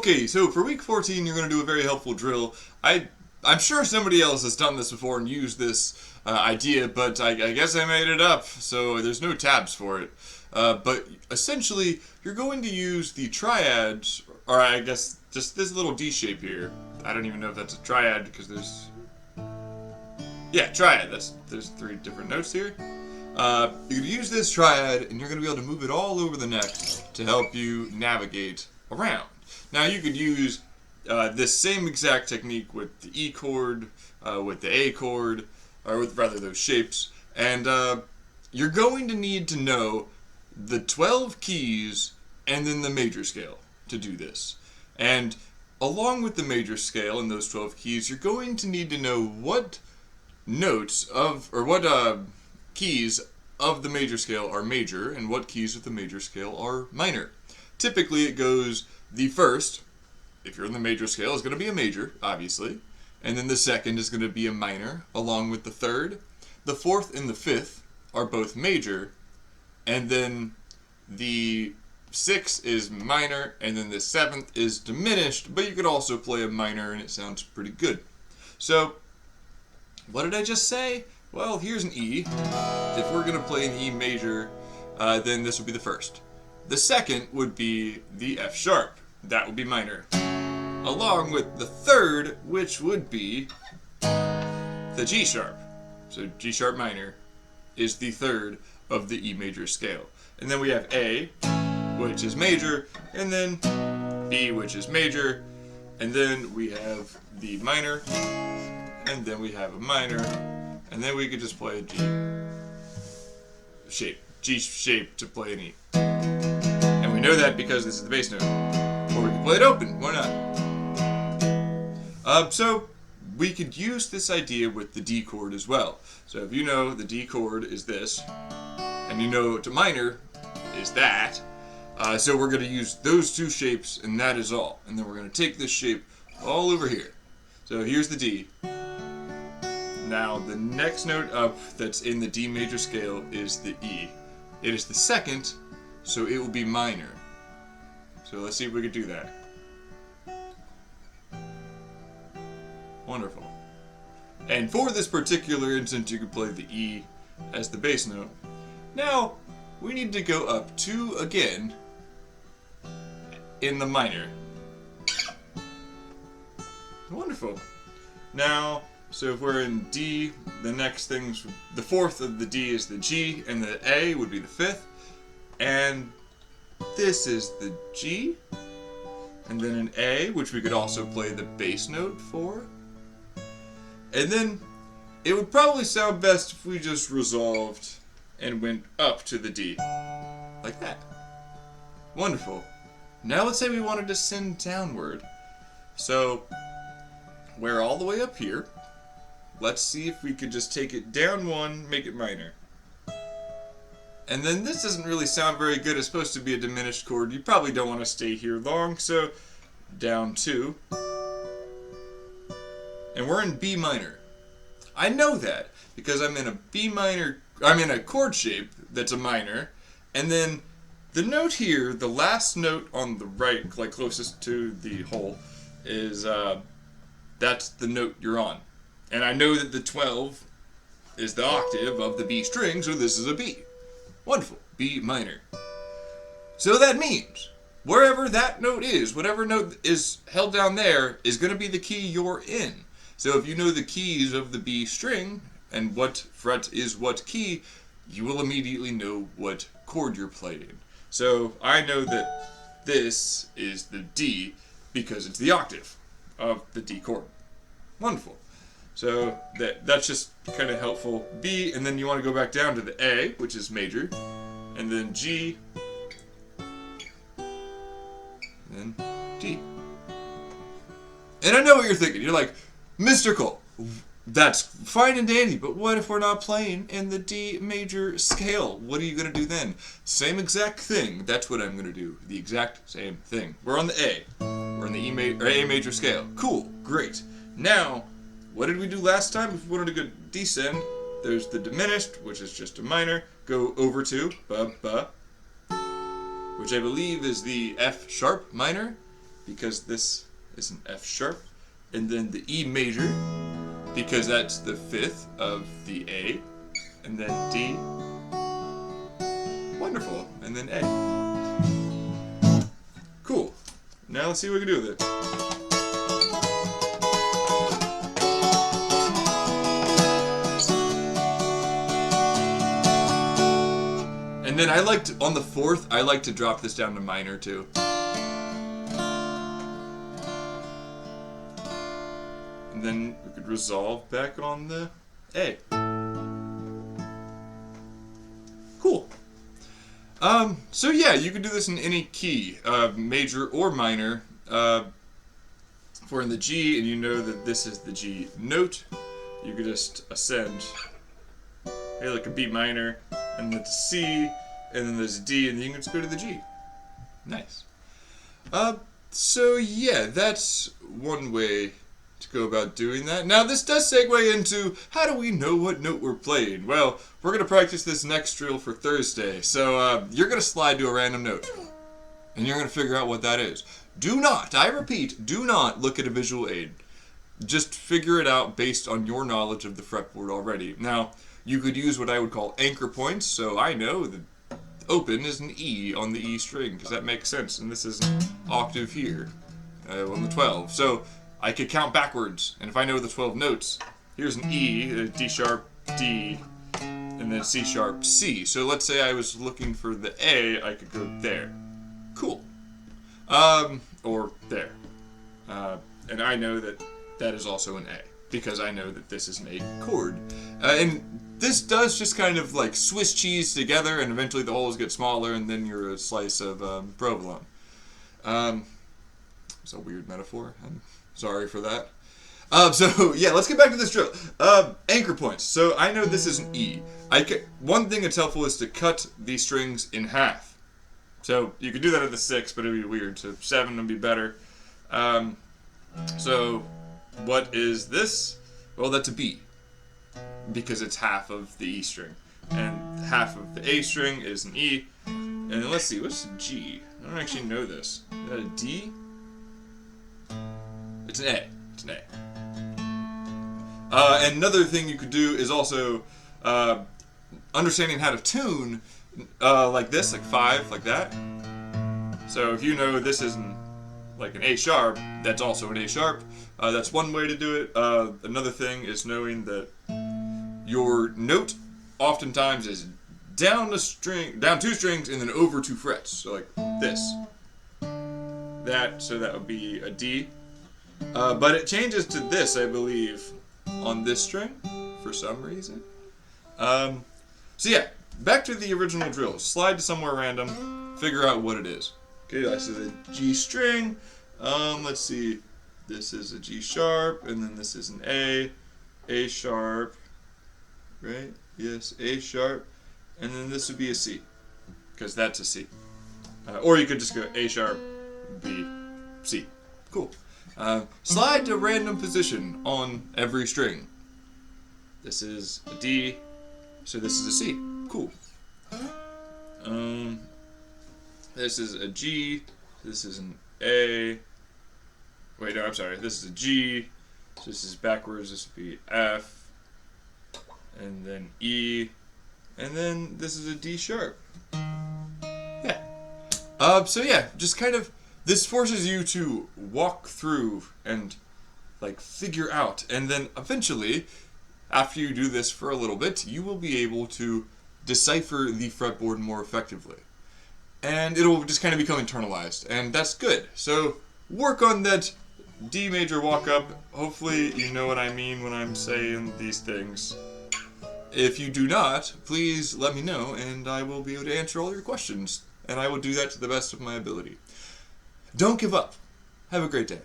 Okay, so for week 14, you're going to do a very helpful drill. I'm sure somebody else has done this before and used this idea, but I guess I made it up, so there's no tabs for it. But essentially, you're going to use the triad, or I guess just this little D shape here. I don't even know if that's a triad because there's... Yeah, triad. There's 3 different notes here. You use this triad, and you're going to be able to move it all over the neck to help you navigate around. Now, you could use this same exact technique with the E chord, with the A chord, or with rather those shapes, and you're going to need to know the 12 keys and then the major scale to do this. And along with the major scale and those 12 keys, you're going to need to know what notes of, or what keys of the major scale are major and what keys of the major scale are minor. Typically it goes the first, if you're in the major scale, is going to be a major, obviously, and then the second is going to be a minor, along with the third. The fourth and the fifth are both major, and then the sixth is minor, and then the seventh is diminished, but you could also play a minor and it sounds pretty good. So, what did I just say? Well, here's an E. If we're going to play an E major, then this would be the first. The second would be the F sharp. That would be minor. Along with the third, which would be the G sharp. So G sharp minor is the third of the E major scale. And then we have A, which is major, and then B, which is major, and then we have the minor, and then we have a minor, and then we could just play a G shape to play an E. And we know that because this is the bass note. Or we can play it open, why not? So we could use this idea with the D chord as well. So if you know the D chord is this, and you know the minor is that, so we're going to use those 2 shapes, and that is all. And then we're going to take this shape all over here. So here's the D. Now the next note up that's in the D major scale is the E. It is the second, so it will be minor. So let's see if we can do that. Wonderful. And for this particular instance, you can play the E as the bass note. Now, we need to go up 2 again in the minor. Wonderful. Now, so if we're in D, the next thing's, the fourth of the D is the G, and the A would be the fifth. And this is the G, and then an A, which we could also play the bass note for. And then it would probably sound best if we just resolved and went up to the D, like that. Wonderful. Now let's say we want to descend downward. So we're all the way up here. Let's see if we could just take it down 1, make it minor. And then this doesn't really sound very good. It's supposed to be a diminished chord. You probably don't want to stay here long, so down 2. And we're in B minor. I know that because I'm in a B minor, I'm in a chord shape that's a minor, and then the note here, the last note on the right, like closest to the hole, is that's the note you're on. And I know that the 12 is the octave of the B string, so this is a B. Wonderful. B minor. So that means wherever that note is, whatever note is held down there, is going to be the key you're in. So if you know the keys of the B string and what fret is what key, you will immediately know what chord you're playing. So I know that this is the D because it's the octave of the D chord. Wonderful. So that's just kind of helpful. B, and then you want to go back down to the A, which is major, and then G, and then D. And I know what you're thinking. You're like, Mr. Cole, that's fine and dandy, but what if we're not playing in the D major scale? What are you going to do then? Same exact thing. That's what I'm going to do. The exact same thing. We're on the A. We're in the A major scale. Cool. Great. Now, what did we do last time? If we wanted to go descend, there's the diminished, which is just a minor. Go over to ba ba, which I believe is the F sharp minor. because this is an F sharp, and then the E major, because that's the fifth of the A, and then D. Wonderful, and then A. Cool. Now let's see what we can do with it. And then on the fourth, I like to drop this down to minor too. And then we could resolve back on the A. Cool. So yeah, you can do this in any key, major or minor. For in the G, and you know that this is the G note, you could just ascend, hey, like a B minor, and then to C, and then there's a D, and then you can just go to the G. Nice. So yeah, that's one way to go about doing that. Now this does segue into, how do we know what note we're playing? Well, we're going to practice this next drill for Thursday, so you're going to slide to a random note, and you're going to figure out what that is. Do not, I repeat, do not look at a visual aid. Just figure it out based on your knowledge of the fretboard already. Now, you could use what I would call anchor points, so I know that open is an E on the E string, because that makes sense, and this is an octave here on the 12. So I could count backwards, and if I know the 12 notes, here's an E, D sharp, D, and then C sharp, C. So let's say I was looking for the A, I could go there. Cool. Or there. And I know that that is also an A, because I know that this is an A chord. And this does just kind of like Swiss cheese together, and eventually the holes get smaller, and then you're a slice of provolone. It's a weird metaphor. I'm sorry for that. So yeah, let's get back to this drill. Anchor points. So I know this is an E. One thing that's helpful is to cut these strings in half. So you could do that at the 6, but it'd be weird. So 7 would be better. So what is this? Well, that's a B, because it's half of the E string, and half of the A string is an E. And then let's see, what's a G? I don't actually know this. Is that a D? It's an A. It's an A. And another thing you could do is also understanding how to tune like this, like 5, like that. So if you know this isn't like an A sharp, that's also an A sharp. That's one way to do it. Another thing is knowing that your note oftentimes is down 2 strings and then over 2 frets. So like this. So that would be a D. But it changes to this, I believe, on this string for some reason. So yeah, back to the original drill. Slide to somewhere random, figure out what it is. Okay, this is a G string. Let's see. This is a G sharp, and then this is an A sharp, right? Yes, A sharp, and then this would be a C, because that's a C. Or you could just go A sharp, B, C. Cool. Slide to random position on every string. This is a D, so this is a C. Cool. This is a G, this is an A. Wait, no, I'm sorry. This is a G, so this is backwards. This would be F, and then E, and then this is a D sharp. Yeah. So yeah, just kind of, this forces you to walk through and like figure out, and then eventually, after you do this for a little bit, you will be able to decipher the fretboard more effectively. And it'll just kind of become internalized, and that's good. So work on that D major walk up. Hopefully you know what I mean when I'm saying these things. If you do not, please let me know, and I will be able to answer all your questions, and I will do that to the best of my ability. Don't give up. Have a great day.